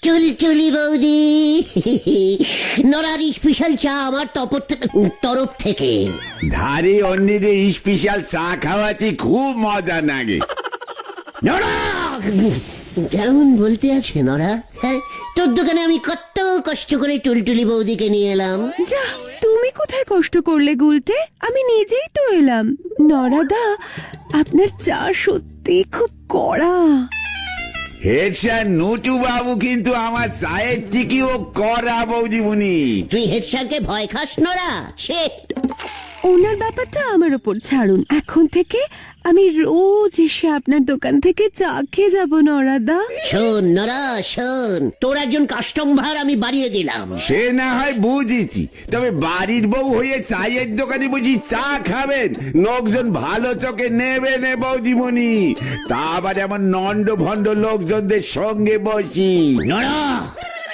টুলটুলি বৌদি, নরার স্পেশাল চা আমার তরফ থেকে। ধারে অন্যদের স্পেশাল চা খাওয়াতে খুব মজা লাগে। নরা, কেমন বলতে আছে নরা? হ্যাঁ, তোর দোকানে আমি কত কষ্ট করে টুলটুলি বৌদিকে নিয়ে এলাম। যা, তুমি কোথায় কষ্ট করলে গুলটে? আমি নিজেই তো এলাম। নরাদা, আপনার চা সত্যি খুব কড়া। হেড স্যার নটু বাবু কিন্তু আমার চায়ের থেকেও কড়া বৌদিমণি। তুই হেড স্যারকে ভয় খাস নরা? ছে, ওনার ব্যাপারটা আমার উপর ছাড়ুন। এখন থেকে আমি রোজ এসে আপনার দোকান থেকে চা খেয়ে যাব নরাদা। শোন নরা, শোন, তোর একজন কাস্টমার আমি বাড়িয়ে দিলাম। সে না হয় বুঝেছি, তবে বাড়ির বউ হয়ে চায়ের দোকানে বুঝি চা খাবেন? লোকজন ভালো চোখে নেবে নে বৌদিমণি। তা আবার এমন নন্ড ভণ্ড লোকজনদের সঙ্গে বসি। নরা,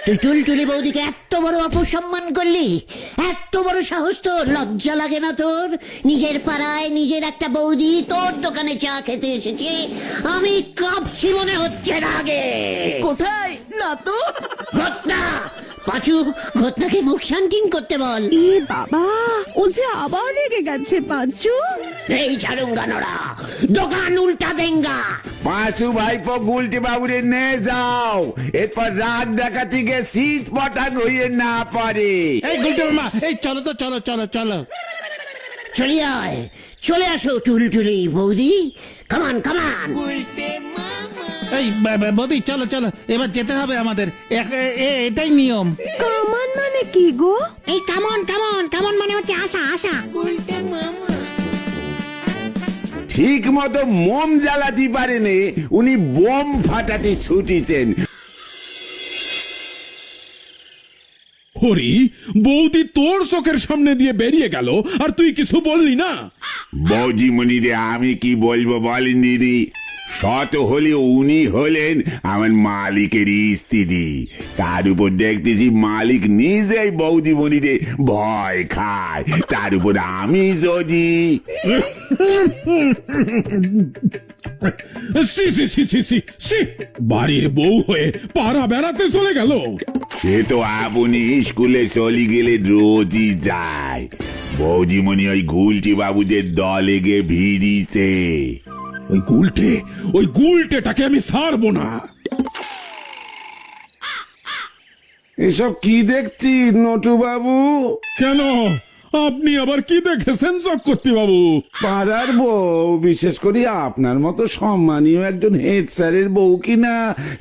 তুই টুলটুলি বৌদিকে এত বড় অপসম্মান করলি? এত বড় সাহস তোর? লজ্জা লাগে না তোর? নিজের পাড়ায় নিজের একটা বৌদি তোর দোকানে চা খেতে এসেছে, আমি কাঁপছি মনে হচ্ছে না আগে। কোথায়? না তো। ঘটনা পাঁচু, ঘটনাকে মুখ শান্তিন করতে বল। এ বাবা, ও যে আবার রেগে গেছে পাঁচু। এই ছাড়ুঙ্গা নরা, দোকান উল্টা দেঙ্গা। পাঁচু ভাইপো গুলটি বাবুরে নে যাও, এরপর রাত দেখাতে গিয়ে শীত পটান হইয়ে না পারে। এই গুলটে মামা, এই চলো তো, চলো চলো চলো। চলে আয়, চলে আসো টুলটুলি বৌদি, কামান কামান। এই বৌদি চলো চলো, এবার যেতে হবে আমাদের, এটাই নিয়ম। কামান মানে কি গো? এই কামন কামন কামন মানে হচ্ছে আশা আশা। ঠিক মতো মোম জ্বালাতে পারেনি, উনি বোম ফাটাতে ছুটিছেন। হরি, বৌদি তোর চোখের সামনে দিয়ে বেরিয়ে গেল আর তুই কিছু বললি না? বৌদিমণি রে, আমি কি বলবো বলেন দিদি? শত হলেও উনি হলেন আমার মালিকের স্ত্রী। তার উপর দেখতেছি মালিক নিজেই বৌদিমণিরে ভয় খায়। তার উপর আমি যদি সি সি সি সি সি সি, বাড়ির বউ হয়ে পাড়া বেড়াতে চলে গেল। সে তো আপনি স্কুলে চলে গেলে রোজই যায়। বৌদিমণি ওই গুলটি বাবুদের দলে গিয়ে ভিড়িছে। ওই গুলটেটাকে আমি ছাড়বো না। এসব কি দেখছি নটু বাবু? কেন, আপনি আবার কি দেখেছেন চক্রবর্তী বাবু? পাড়ার বউ, বিশেষ করে আপনার মতো সম্মানীয় একজন হেড স্যারের বউ কিনা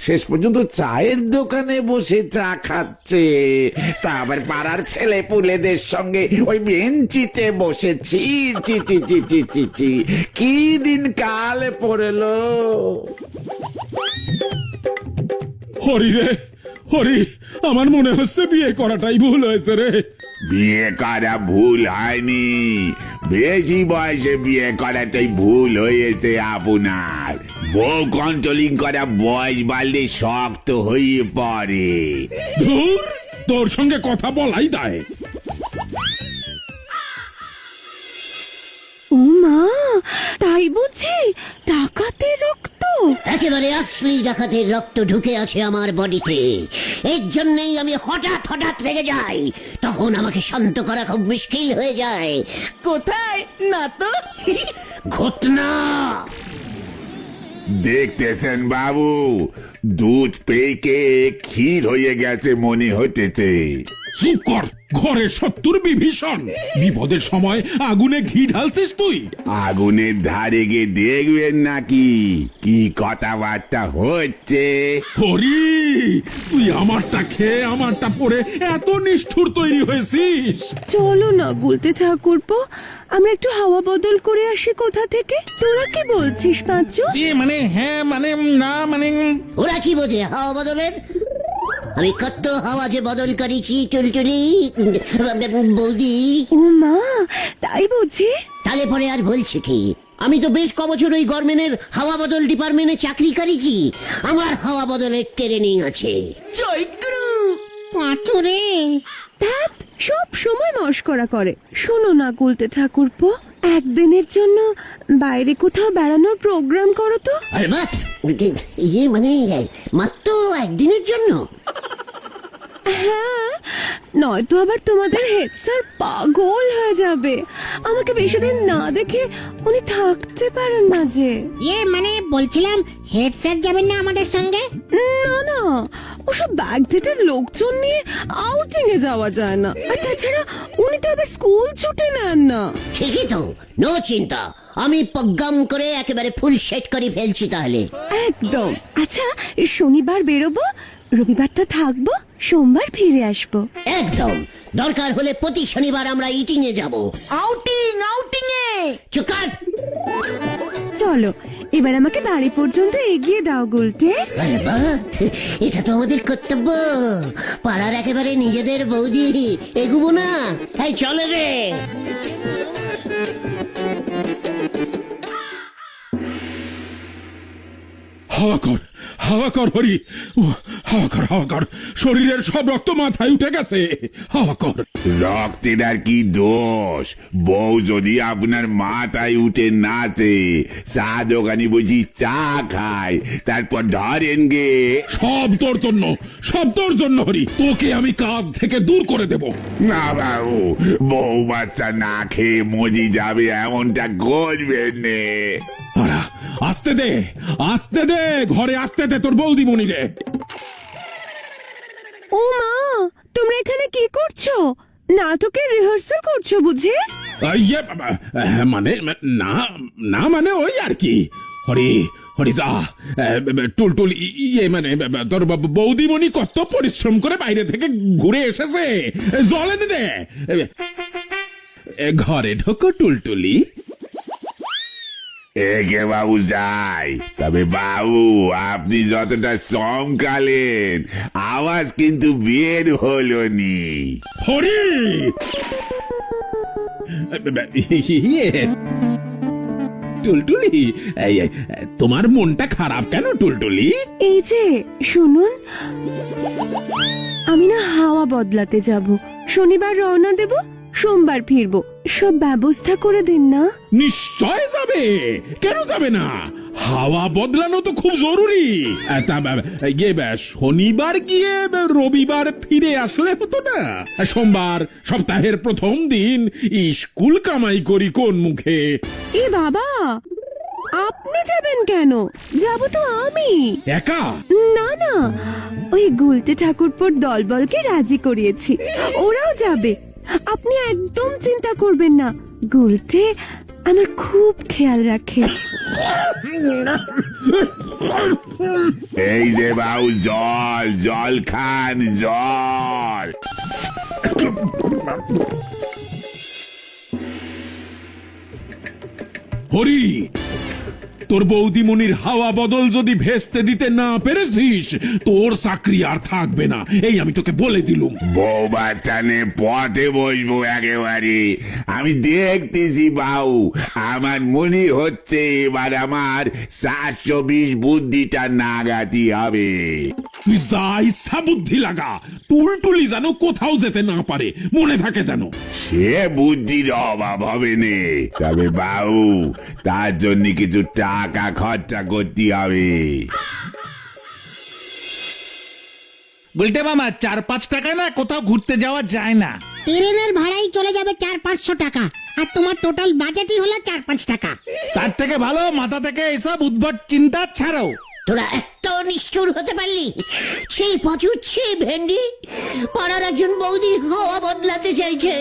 শেষ পর্যন্ত চায়ের দোকানে বসে চা খাচ্ছে, তা আবার পাড়ার ছেলে পুলেদের সঙ্গে ওই বেঞ্চিতে বসেছি। চি চি চি চি চি চি, কি দিন কাল পড়লো। হরি রে, হরি, আমার মনে হচ্ছে বিয়ে করাটাই ভুল হয়েছে রে। বিয়ে করা ভুল হয়নি, বেশি বয়সে বিয়ে করাটাই ভুল হয়েছে আপনার। বউ কন্ট্রোলিং করা বয়স বাড়লে শক্ত হয়ে পড়ে। ধুর, তোর সঙ্গে কথা বলাই দায়। ও মা, তাই বুঝি ডাকাতের রক্ত? একেবারে আসলি ডাকাতের রক্ত ঢুকে আছে আমার বডিতে। এর জন্যই আমি হঠাৎ হঠাৎ রেগে যাই, তখন আমাকে শান্ত করা খুব মুশকিল হয়ে যায়। কোথায়? না তো। ঘটনা দেখতেছেন বাবু, দুধ পেকে ক্ষীর হয়ে গেছে মনে হতেছে। চুপ কর, ঘরে শত্রুর বিভীষণ। বিপদের সময় আগুনে ঘি ঢালছিস তুই? আগুনের ধারে গিয়ে দেখবেন নাকি কি কথাবার্তা হচ্ছে। হরি, তুই আমারটা খেয়ে আমারটা পরে এত নিষ্ঠুর তৈরি হয়েছিস। চলো না গুলটে ঠাকুরপো, আমরা একটু হাওয়া বদল করে আসি কোথা থেকে। তোরা কি বলছিস পাঁচু? মানে হ্যাঁ, মানে না, মানে ওরা কি বোঝে হাওয়া বদলের? আমি কত হাওয়া যে বদল করেছি টুলটুলি বৌদি। ও মা, তাই বুঝি? তাহলে পরে আর বলছে কি? আমি তো বেশ কবছর ওই গভর্নমেন্টের হাওয়া বদল ডিপার্টমেন্টে চাকরি করেছি, আমার হাওয়া বদলের ট্রেনিং আছে। পাঁচুরে ধ্যাত, সব সময় মস্করা করে। শোনো না গুলটে ঠাকুরপো, একদিনের জন্য বাইরে কোথাও বেড়ানোর প্রোগ্রাম করো তো। আরে বাহ, ইয়ে মানে মাত্র একদিনের জন্য? হ্যাঁ, নয়তো আবার তোমাদের হেড স্যার পাগল হয়ে যাবে। আমাকে বেশি দিন না দেখে উনি থাকতে পারেন না যে। মানে বলছিলাম হেড স্যার যাবেন না আমাদের সঙ্গে? না না, ওসব ব্যাকডেটের লোকজন নিয়ে আউটিং এ যাওয়া যায় না। আর তাছাড়া উনি তো আবার স্কুল ছুটি নেন না। ঠিকই তো, নো চিন্তা, আমি প্রোগ্রাম করে একেবারে ফুল সেট করে ফেলছি তাহলে। একদম। আচ্ছা, শনিবার বেরোবো, রবিবারটা থাকবো, সোমবার ফিরে আসবো। একদম, দরকার হলে প্রতি শনিবার আমরা ইটিং এ যাব। আউটিং এ। চুকার। চলো, এবার আমাকে বাড়ি পর্যন্ত এগিয়ে দাও গুলটে। আরে বাহ, এটা তো আমাদের কর্তব্য। পাড়ার একেবারে নিজেদের বৌদি, এগুবো না? এই চলে রে। হাওয়া কর হরি, হাওয়া কর, শরীরের সব রক্ত মাথায় উঠে গেছে, হাওয়া কর। রক্তের আর কি দোষ? বউ যদি আপনার মাথায় উঠে নাচে, চা দোকানি বুঝি চা খায়, তারপর ধরেন গে। সব তোর জন্য হরি, তোকে আমি কাজ থেকে দূর করে দেব। না বাবু, বউ বাচ্চা না খেয়ে মজি যাবে এমনটা করবেন নে। আসতে দে, ঘরে আসতে দে তোর বৌদিমণি রে। ও মা, তোমরা এখানে কি করছো? নাটকের রিহার্সাল করছো বুঝি? ইয়ে, মানে না মানে ওই আর কি। হরি যা, টুলটুল ইয়ে মানে তোর বৌদিমণি কত পরিশ্রম করে বাইরে থেকে ঘুরে এসেছে, জল এনে দে। ঘরে ঢোকো টুলটুলি। একে বাবু যাই, তবে বাবু আপনি যতটা চমকালেন আওয়াজ কিন্তু বের হলো নি। হরি, টুলটুলি, তোমার মনটা খারাপ কেন টুলটুলি? এই যে শুনুন, আমি না হাওয়া বদলাতে যাব, শনিবার রওনা দেব, সোমবার ফিরবো। সব ব্যবস্থা করে দিন না। নিশ্চয় যাবে, কেন যাবে না? হাওয়া বদলানো তো খুব জরুরি। শনিবার গিয়ে রবিবার ফিরে আসলে হতো না? সোমবার সপ্তাহের প্রথম দিন স্কুল কামাই করি কোন মুখে? এ বাবা, আপনি যাবেন কেন? যাব তো আমি একা। না না, ওই গুলটে ঠাকুরপোর দলবলকে রাজি করিয়েছি, ওরাও যাবে। আপনি একদম চিন্তা করবেন না, গুলটে আমার খুব খেয়াল রাখে। এই যে বাবু, জল খান, জল। হরি, তোর বৌদিমণির হাওয়া বদল যদি ভেস্তে দিতে না পেরেছিস, তোর চাকরি আর থাকবে না, এই আমি তোকে বলে দিলুম। বউ বাচ্চা নে পথে বসবো একেবারে। আমি দেখতেছি বাবু, আমার মনে হচ্ছে এবার আমার 720 বুদ্ধিটা নাগাতি হবে। তুই যা ইচ্ছা বুদ্ধি লাগা, টুলটুলি যেন কোথাও যেতে না পারে, মনে থাকে যেন। সে বুদ্ধির অভাব হবে নে, তবে বাবু তার জন্য কিছু টাকা খরচা করতে হবে। বলতে মামা, 4-5 টাকা না কোথাও ঘুরতে যাওয়া যায় না। ট্রেনের ভাড়াই চলে যাবে 400-500 টাকা, আর তোমার টোটাল বাজেটই হলো 4-5 টাকা। তার থেকে ভালো মাথা থেকে এসব উদ্ভট চিন্তা ছাড়ো। তোরা এত নিষ্ঠুর হতে পারলি? সেই পচুচ্ছে ভেন্ডি, পাড়ার একজন বৌদি হাওয়া বদলাতে চাইছে,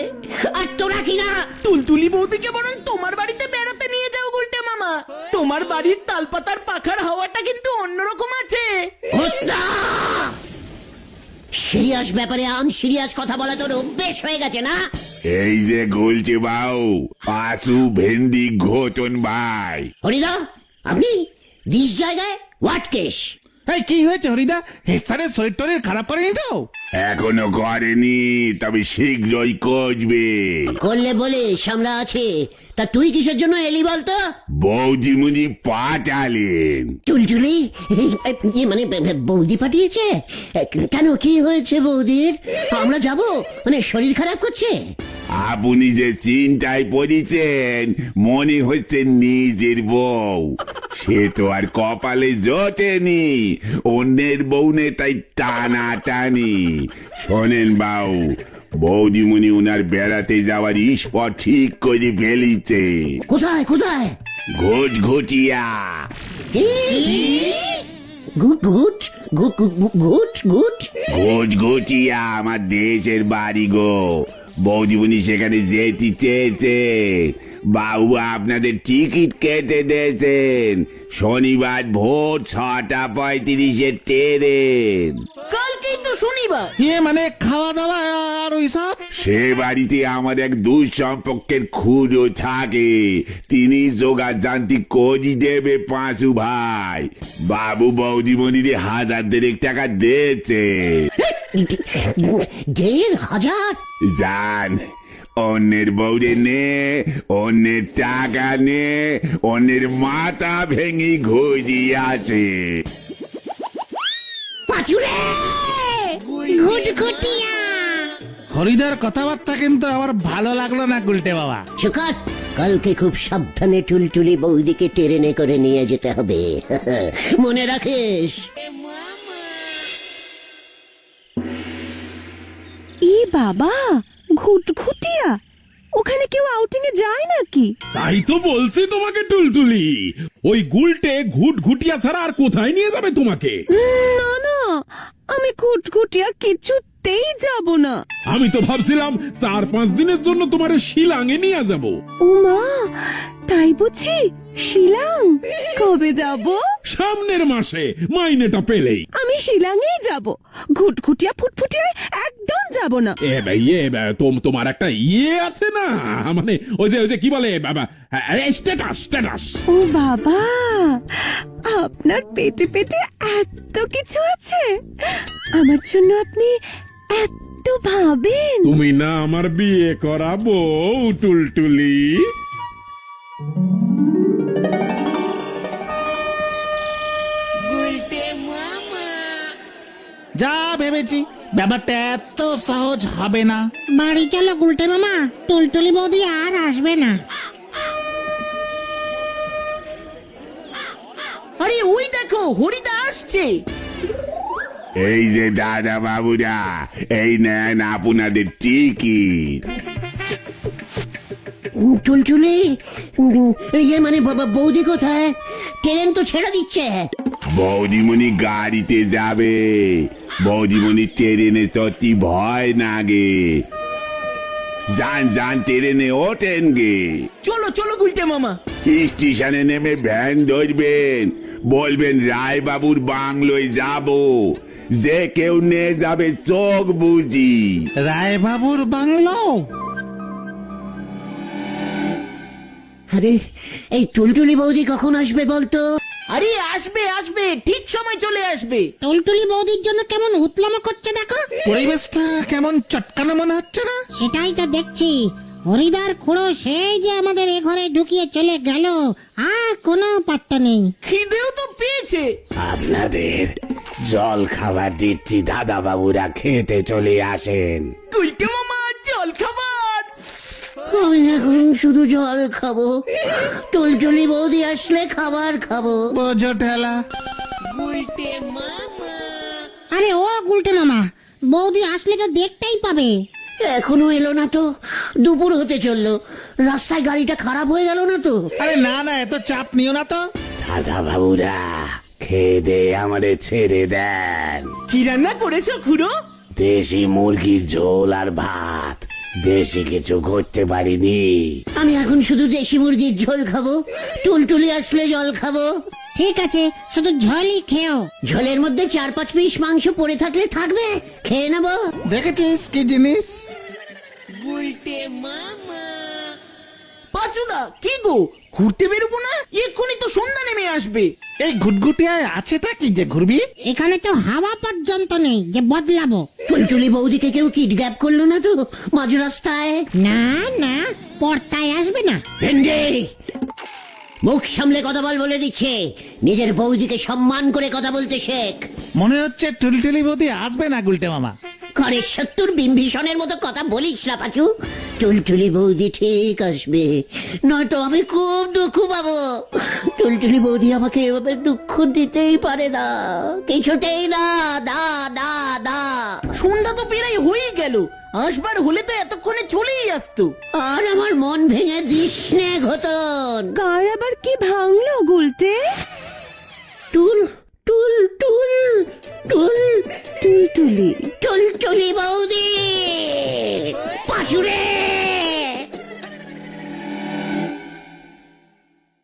আর তোরা কিনা। টুলটুলি বৌদিকে বরং তোমার বাড়িতে বেড়াতে নিয়ে যাও গুলটে মামা, তোমার বাড়ির তালপাতার পাখার হাওয়াটা কিন্তু অন্যরকম আছে। সিরিয়াস ব্যাপারে সিরিয়াস কথা বলা তোর অভ্যেস হয়ে গেছে না? এই যে গুলছে বাউ, পাঁচু ভেন্ডি ঘোচন ভাই। হরিদা, আপনি দিস জায়গায় হোয়াট কেস? এই কি হয়েছে হরিদা? হেড স্যারের শরীর টরীর খারাপ করেনি তো? এখনো করেনি, তবে শীঘ্রই করবে। করলে বলে সামলা আছে, তা তুই কিসের জন্য এলি বলতো? বৌদি মুজি পাঠালেন। চুলচুলি মানে বৌদি পাঠিয়েছে? কেন, কি হয়েছে বৌদির? আমরা যাব, মানে শরীর খারাপ করছে? আপনি যে চিন্তায় পড়েছেন, মনে হচ্ছে নিজের বউ। সে তো আর কপালে জোটেনি, অন্যের বউনে তাই টানা টানি। শোনেন বাউ, বৌদিমণি ওনার বেড়াতে যাওয়ার স্পট ঠিক করে ফেলিছে। কোথায় কোথায়? ঘুটঘুটিয়া। গুট গুট গুট গুট গুট ঘুটঘুটিয়া আমার দেশের বাড়ি গো। বৌদিমণি সেখানে যেতে চেয়েছে। বাবু আপনাদের টিকিট কেটে দিয়েছেন, শনিবার ভোর 6:35 ট্রেন। কালকেই তো শনিবার। মানে খাওয়া দাওয়া আর ওইসব? সে বাড়িতে আমার এক দূর সম্পর্কের খুঁড়ো থাকে, তিনি জোগাড় জানতি করি দেবে পাঁচু ভাই। বাবু বৌদিমণির 1000 টাকা দিয়েছে। 1,500? জান, অন্যের বউরে নে, অন্যের টাকা নে, অন্যের মাথা ভেঙে ঘুরিয়াছে। পাচুরে! ঘুটঘুটিয়া। হরিদার কথাবার্তা কিন্তু আমার ভালো লাগলো না গুলটে বাবা। চুকাট, কালকে খুব সাবধানে টুলটুলি বৌদিকে ট্রেনে করে নিয়ে যেতে হবে। মনে রাখিস। ই বাবা, ঘুটঘুটিয়া, ওখানে কেউ আউটিং এ যায় নাকি? তাই তো বলছি তোমাকে টুলটুলি, ওই গুলটে ঘুটঘুটিয়া ছাড়া আর কোথায় নিয়ে যাবে তোমাকে? না না, আমি ঘুটঘুটিয়া কিছুতেই যাব না। আমি তো ভাবছিলাম 4-5 দিনের জন্য তোমার শিলাঙে নিয়ে যাব। উমা, তাই বুঝি? শিলং কবে যাব? সামনের মাসে মাইনেটা পেলেই। আমি শিলংয়েই যাব, ঘুটঘুটিয়া ফুটফুটিয়ায় একদম যাব না। তোমার একটা আছে না, মানে ওই যে কি বলে বাবা, স্ট্যাটাস। ও বাবা, আপনার পেটে পেটে এত কিছু আছে, আমার জন্য আপনি এত ভাবেন। তুমি না আমার বিয়ে করাবো টুলটুলি? যা ভেবেছি ব্যাপারটা এত সহজ হবে না। বাড়ি চলো গুলটে মামা, টুলটুলি বৌদি আর আসবে না। আরে ওই দেখো, হরিদা আসছে। এই যে দাদা বাবুরা, এই নেন আপনাদের টিকিট। টুলটুলি, ইয়ে মানে বৌদি কোথায়? ট্রেন তো ছেড়ে দিচ্ছে। বৌদিমণি গাড়িতে যাবে, বৌদিমণি ট্রেনে চড়তে ভয় লাগে। যান যান, ট্রেনে ওঠেন গে। চলো চলো গুলটে মামা। স্টেশনে নেমে ভ্যান ধরবেন, বলবেন রায় বাবুর বাংলোয় যাব, যে কেউ নিয়ে যাবে চোখ বুঝি। রায়বাবুর বাংলো? আরে, এই টুলটুলি বৌদি কখন আসবে বলতো? আরে আসবে আসবে, ঠিক সময় চলে আসবে। টুলটুলি বৌদির জন্য কেমন উতলামো করছে দেখো। পরিবেশটা কেমন চটকানো মনে হচ্ছে না? সেটাই তো দেখছি। হরিদার খুড়ো সেই যে আমাদের এ ঘরে ঢুকিয়ে চলে গেল, আর কোনো পাত্তা নেই। খিদেও তো পেয়েছে। আপনাদের জল খাবার দিচ্ছি, দাদা বাবুরা খেতে চলে আসেন। গুলটে মামা, জল খাবার। আমি এখন শুধু জল খাবো, টুলটুলি বৌদি আসলে খাবার খাবো। বোঝো ঠেলা। আরে ও গুলটে মামা, বৌদি আসলে তো দেখতেই পাবে। এখনো এলো না তো, দুপুর হতে চললো, রাস্তায় গাড়িটা খারাপ হয়ে গেল না তো? আরে না না, এত চাপ নিও না তো। দাদা বাবুরা খেয়ে দে আমাদের ছেড়ে দেন। কি রান্না করেছো খুড়ো? দেশি মুরগির ঝোল আর ভাত, বেশি কিছু করতে পারিনি। আমি এখন শুধু দেশি মুরগির ঝোল খাবো, টুলটুলি আসলে জল খাবো। ঠিক আছে, শুধু ঝোলই খেও। ঝোলের মধ্যে 4-5 পিস মাংস পড়ে থাকলে থাকবে, খেয়ে নেবো। দেখেছিস কি জিনিস? পাচুদা, কি গো, ঘুরতে বেরোবো না? এক্ষুনি তো সন্ধ্যা নেমে আসবে। এই ঘুটঘুটিয়ায় আছেটা কি যে ঘুরবি? এখানে তো হাওয়া পর্যন্ত নেই যে বদলাবো। টুলটুলি বৌদিকে কেউ কিডন্যাপ করলো না তো মাঝ রাস্তায়? না না, পর্দায় আসবে না। ভেন্ডে, মুখ সামলে কথা বলে দিচ্ছে, নিজের বৌদিকে সম্মান করে কথা বলতে শেখ। মনে হচ্ছে টুলটুলি বৌদি আসবে না গুলটে মামা। ঘরের শত্রুর বিম্ভীষণের মতো কথা বলিস না পাচু। টুলটুলি বৌদি ঠিক আসবে, নয়তো আমি খুব দুঃখ পাবো। টুলটুলি বৌদি আমাকে এভাবে দুঃখ দিতেই পারে না, কিছুতেই না, না না না। সন্ধ্যা তো প্রায় হয়েই গেল, আসবার হলে তো এতক্ষণে চলেই আসতো। আর আমার মন ভেঙে দিস নে ঘটন। কার আবার কি ভাঙলো গুলটে? টুল টুল টুল টুল টুলটুলি। টুলটুলি বৌদি পাচুরে।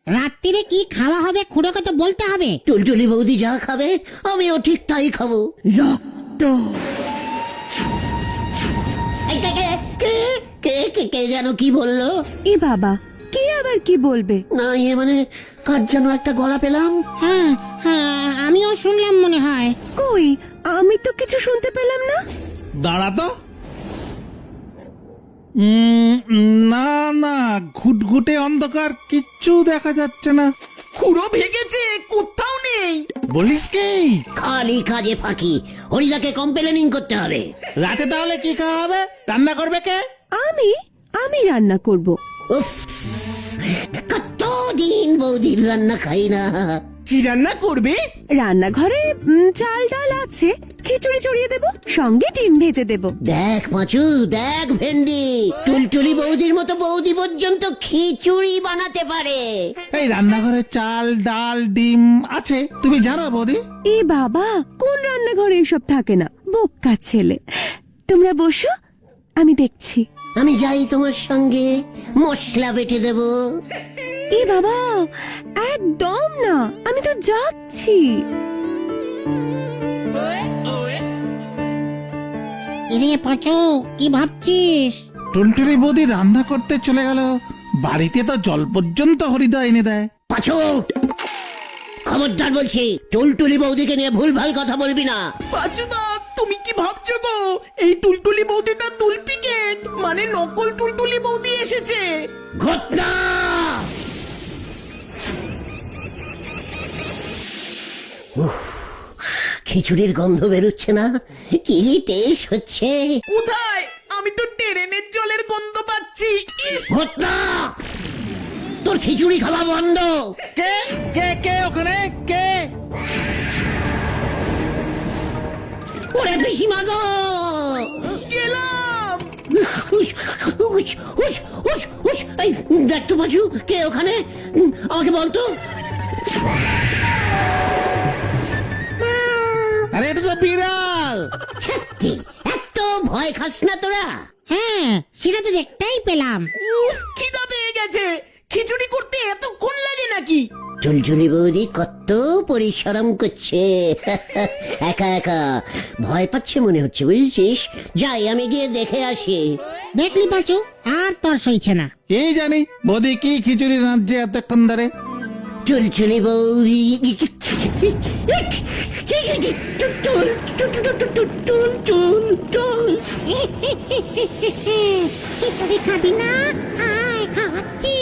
রাত্রিরে কি খাওয়া হবে খুড়োকে তো বলতে হবে। টুলটুলি বৌদি যা খাবে আমিও ঠিক তাই খাবো। রক্ত। এই কে কে কে কে কে কে যেন কি বললো? এ বাবা, কে আবার কি বলবে? না ইয়ে মানে কার যেন একটা গলা পেলাম। হ্যাঁ হ্যাঁ, আমিও শুনলাম মনে হয়। কই, আমি তো কিছু শুনতে পেলাম না। দাঁড়া তো। না না, ঘুটঘুটে অন্ধকার, কিচ্ছু দেখা যাচ্ছে না। খুড়ো ভেগেছে, কোথাও নেই। বলিস কি? খালি কাজে ফাঁকি। হরিদাকে কমপ্লেনিং করতে হবে। রাতে তাহলে কি খাওয়া হবে? রান্না করবে কে? আমি রান্না করব। উফ, কতদিন বৌদির রান্না খাই না। কি রান্না করবে? রান্নাঘরে চাল ডাল আছে, খিচুড়ি চড়িয়ে দেব, সঙ্গে ডিম ভেজে দেব। দেখ পাঁচু, দেখ ভেন্ডি, টুলটুলি বৌদির মতো বৌদি পর্যন্ত খিচুড়ি বানাতে পারে। এই রান্নাঘরে চাল ডাল ডিম আছে, তুমি জানো বৌদি? এ বাবা, কোন রান্নাঘরে এসব থাকে না, বোকা ছেলে। তোমরা বসো, আমি দেখছি। আমি যাই তোমার সঙ্গে, মশলা বেটে দেব। এ বাবা, একদম না, আমি তো যাচ্ছি। রে পাচু, কি ভাবছিস? টুলটুলি বৌদি রান্না করতে চলে গেল, বাড়িতে তো জল পর্যন্ত হরিদা এনে দেয়। পাঁচু, খবরদার বলছি, টুলটুলি বৌদিকে নিয়ে ভুলভাল কথা বলবি না। পাচুদা, তুমি কি ভাবছো গো? এই টুলটুলি বৌদিটা টুলপিকেট, মানে নকল টুলটুলি বৌদি এসেছে। ঘটনা খিচুড়ির গন্ধ বেরোচ্ছে না, কি টেস্ট হচ্ছে। কোথায়? আমি তো ট্রেনের জলের গন্ধ পাচ্ছি। ইস, ঘটনা, তোর খিচুড়ি খাওয়া বন্ধ। কে কে কে ওখানে কে? ওরে পিসিমা গো, গেলাম। এই দেখ তো পাঁচু, কে ওখানে, আমাকে বলতো। আরে এটা তো বিড়াল। সত্যি এত ভয় খাস না তোরা? হ্যাঁ, সেটা তো দেখতেই পেলাম। উফ, খিদা পেয়ে গেছে। খিচুড়ি করতে এতক্ষণ লাগে নাকি? চুলচুলি বৌদি কত পরিশ্রম করছে। একা একা ভয় পাচ্ছে মনে হচ্ছে, বুঝেছিস? যাই আমি গিয়ে দেখে আসি। দেখলি পাচু, আর তোর সইছে না। এই জানি বৌদি কি খিচুড়ি রাঁধছে এতক্ষণ ধরে। চুলচুলি বৌদি খিচুড়ি খাবি না? আয়, খাওয়াচ্ছি।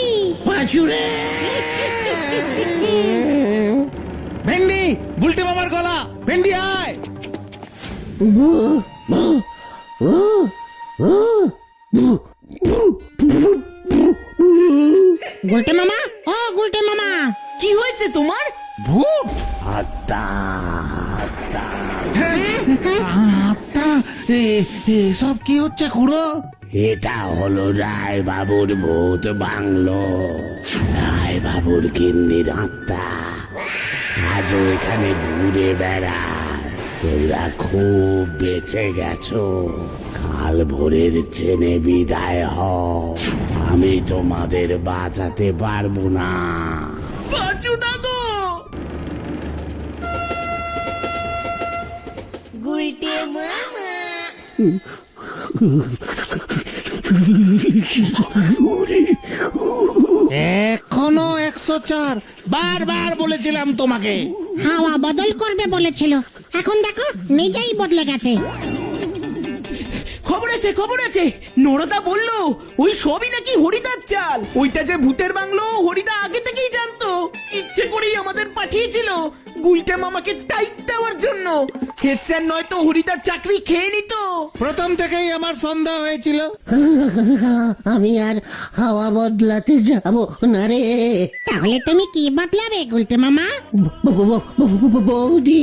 পাঁচুরে ভেন্ডি, গুলটে মামার গলা, ভেন্ডি আয়। গুলটে মামা, ও গুলটে মামা। কি হয়েছে তোমার? ভূত। আত্মা আত্মা, সব কি হচ্ছে খুড়ো? এটা হলো রায় বাবুর ভূত বাংলো। রায় বাবুর গিন্নির আত্মা আজও এখানে ঘুরে বেড়ায়। তোমরা খুব বেঁচে গেছো, কাল ভোরের ট্রেনে বিদায় হও। আমি তোমাদের বাঁচাতে পারবো না। পাচুদা গো, এখনো 104 বারবার বলেছিলাম তোমাকে। হাওয়া বদল করবে বলেছিল, এখন দেখো নিজেই বদলে গেছে। খবর আছে। নরদা বলল ওই সবই নাকি হরিদার চাল। ওইটা যে ভূতের বাংলো, হরিদা আগে থেকেই জানতো। ইচ্ছে করেই আমাদের পাঠিয়েছিল গুলটে মামাকে টাইট দেওয়ার জন্য। হেড স্যার নয়তো হরিদার চাকরি খেয়ে নিত। প্রথম থেকেই আমার সন্দেহ হয়েছিল। আমি আর হাওয়া বদলাতে যাব না রে। তাহলে তুমি কি বদলাবে গুলটে মামা? বৌদি